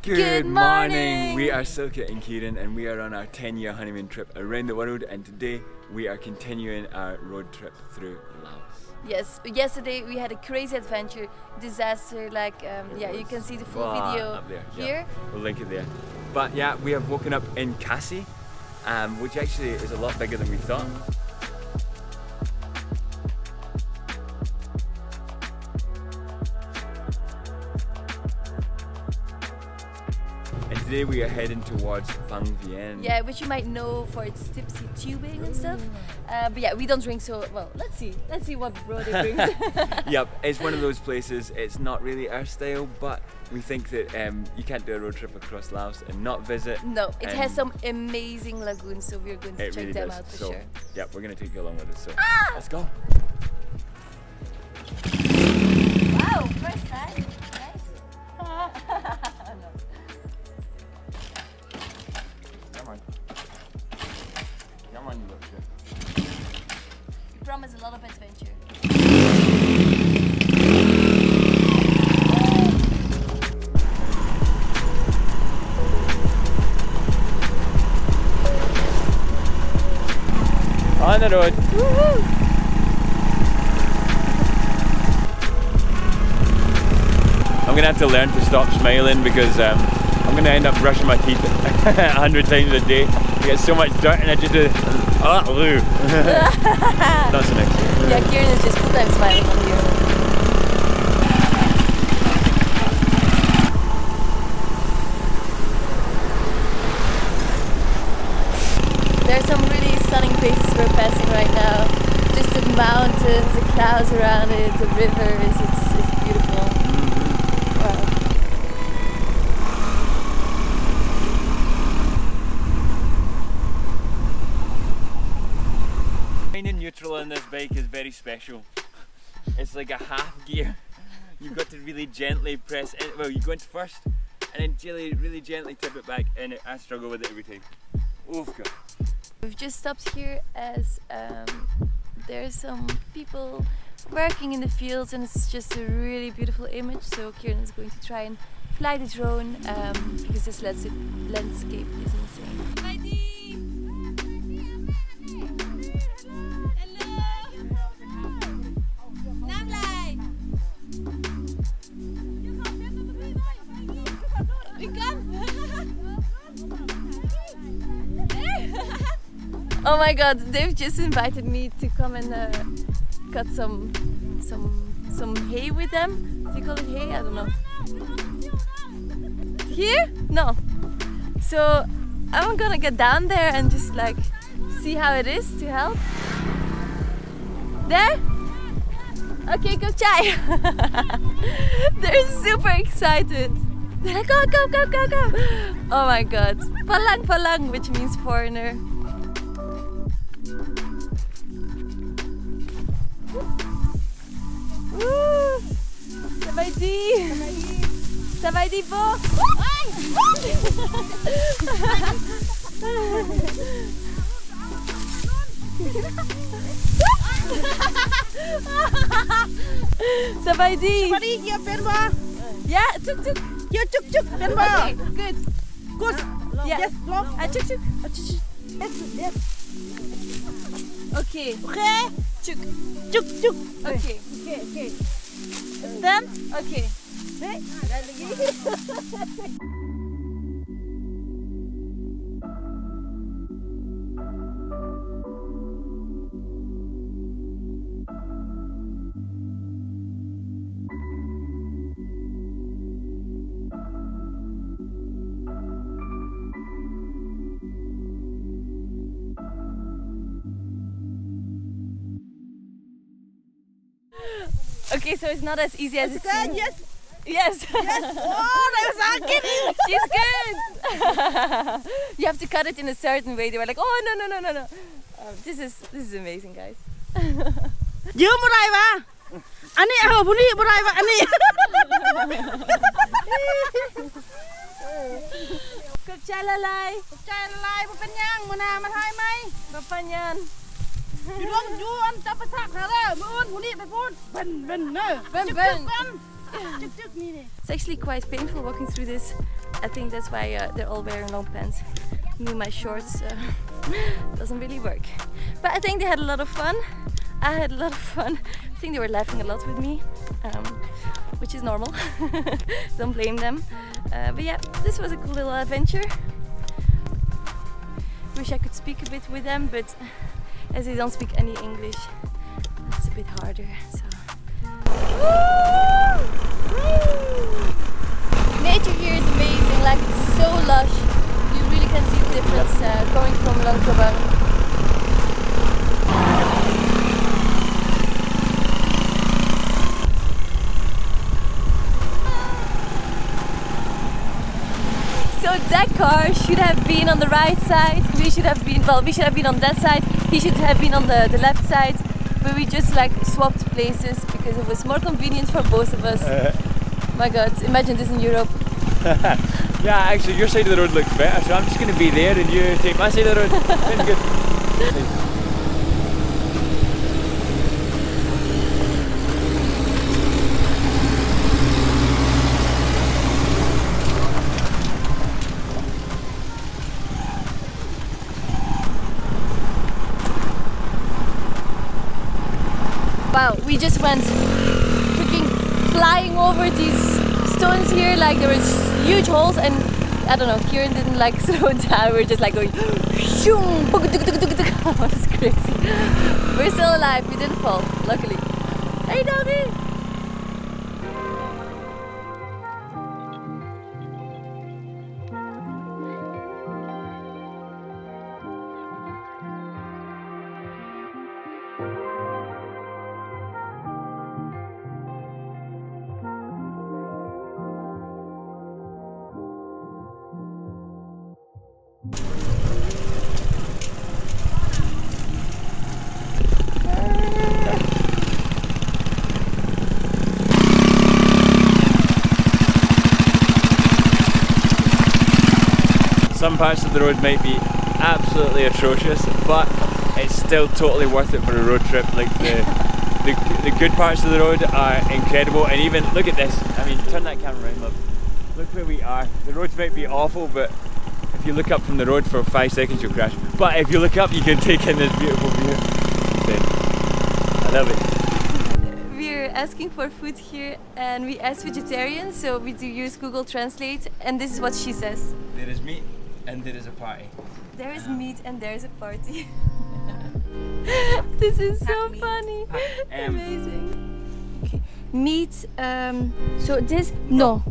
Good morning! We are Silke and Kieran and we are on our 10-year honeymoon trip around the world, and today we are continuing our road trip through Laos. Yes, yesterday we had a crazy adventure, disaster, yeah, you can see the full video up there. here. Yeah, we'll link it there. But yeah, we have woken up in Khasi, which actually is a lot bigger than we thought. And today we are heading towards Phang Vienne. Yeah, which you might know for its tipsy tubing and stuff. But yeah, we don't drink, so well, let's see what road it brings. Yep, it's one of those places, it's not really our style, but we think that you can't do a road trip across Laos and not visit. No, it has some amazing lagoons, so we're going to check them out for sure. Yep, we're going to take you along with us, so let's go. Wow, first time. Nice. Come on, you look good. We promise a lot of adventure. On the road. Woohoo! I'm gonna have to learn to stop smiling because I'm gonna end up brushing my teeth 100 times a day. I get so much dirt and I just do not so nice. Yeah, Kieran is just full time smiling on here. There are some really stunning places we're passing right now. Just the mountains, the clouds around it, the rivers, it's beautiful. Wow. Finding neutral on this bike is very special. It's like a half gear. You've got to really gently press in. Well, you go into first and then really gently tip it back, and I struggle with it every time. Oh God. We've just stopped here as there's some people working in the fields, and it's just a really beautiful image. So Kieran is going to try and fly the drone because this landscape is insane. Oh my God! They've just invited me to come and cut some hay with them. Do you call it hay? I don't know. Here? No. So I'm gonna get down there and just like see how it is to help. There? Okay, go try. They're super excited. They're like, go! Oh my God! Palang, which means foreigner. Ça va dit po? Ça va dit? Yeah, tuk. Okay, good. Yeah. Yes, block. Tuk. Yes. Okay. Tuk. Okay. Okay. Then? Okay. Okay, so it's not as easy as it seems. Yes. Oh, that was kidding. She's good. You have to cut it in a certain way. They were like, oh no. This is amazing, guys. You murai ba? Ani ako puni murai ba ani? Chalalai. Chalalai บ่เป็นหยังมื้อหน้ามาถ่ายไหม Papanyan. อยู่ร่วมอยู่อันจับประสาทเด้อมื้ออื่นผู้นี้ไปพูดเบิ่นเด้อ Ben.จึกนี่ It's actually quite painful walking through this I think that's why they're all wearing long pants. Me, my shorts doesn't really work. But I think they had a lot of fun. I had a lot of fun. I think they were laughing a lot with me, which is normal. Don't blame them. But yeah, this was a cool little adventure. Wish I could speak a bit with them, but as they don't speak any English, it's a bit harder. So. Nature here is amazing, like it's so lush. You really can see the difference going from Langkrabang. So that car should have been on the right side. We should have been on that side. He should have been on the left side. But we just like swapped places because it was more convenient for both of us. My God, imagine this in Europe. Yeah, actually your side of the road looks better, so I'm just going to be there and you take my side of the road. Sounds good. Wow, we just went freaking flying over these stones here, like there was huge holes, and I don't know, Kieran didn't like slow down. We were just like going shoom, it's crazy. We're still alive, we didn't fall, luckily. Hey doggy! Some parts of the road might be absolutely atrocious, but it's still totally worth it for a road trip. Like the good parts of the road are incredible, and even look at this. I mean, turn that camera around, look. Look where we are. The roads might be awful, but if you look up from the road for 5 seconds, you'll crash. But if you look up, you can take in this beautiful view. I love it. We're asking for food here, and we asked vegetarian, so we do use Google Translate, and this is what she says. There is meat and there is a party. There is meat and there is a party. This is so funny. Amazing. Okay. Meat, so this, no.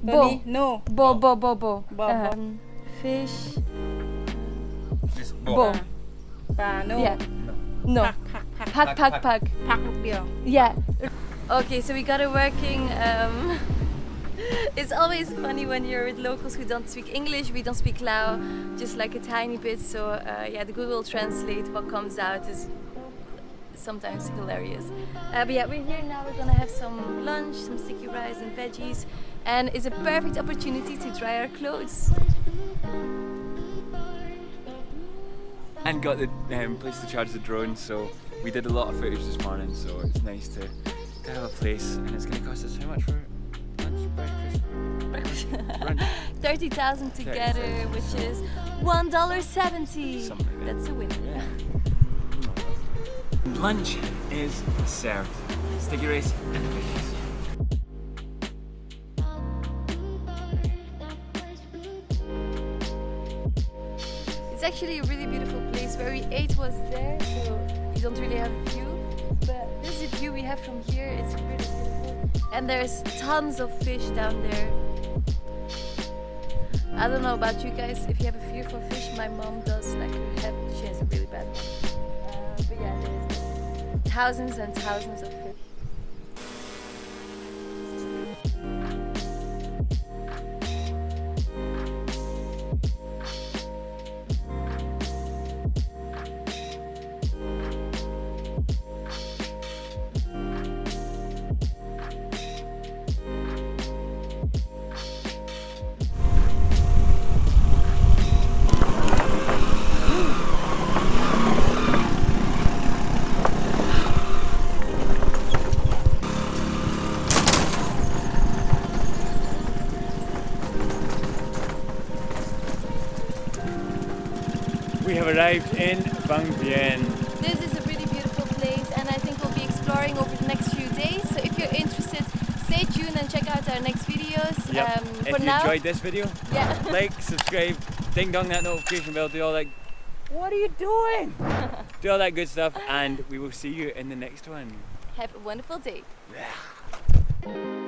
Bo. No. Bo. Fish. This Bo. No. Yeah. No. Pak. Pak look deal. Yeah. Okay, so we got it working. It's always funny when you're with locals who don't speak English. We don't speak Lao, just like a tiny bit. So yeah, the Google Translate, what comes out is sometimes hilarious. But yeah, we're here now. We're gonna have some lunch, some sticky rice and veggies, and it's a perfect opportunity to dry our clothes. And got the place to charge the drone, so we did a lot of footage this morning, so it's nice to have a place. And it's going to cost us how much for lunch, breakfast? 30,000 together, which is $1.70. Something like that. That's a win. Yeah. Lunch is served. Sticky rice and veggies. It's actually a really beautiful place. Where we ate was there, so you don't really have a view. But this is the view we have from here. It's really beautiful. And there's tons of fish down there. I don't know about you guys, if you have a fear for fish. My mom does, like she has a really bad one. But yeah, there's thousands and thousands of fish. We have arrived in Phang Bien. This is a really beautiful place, and I think we'll be exploring over the next few days. So if you're interested, stay tuned and check out our next videos. Yep. For If you now, enjoyed this video, yeah. like, subscribe, ding dong that notification bell, do all that. What are you doing? Do all that good stuff, and we will see you in the next one. Have a wonderful day. Yeah.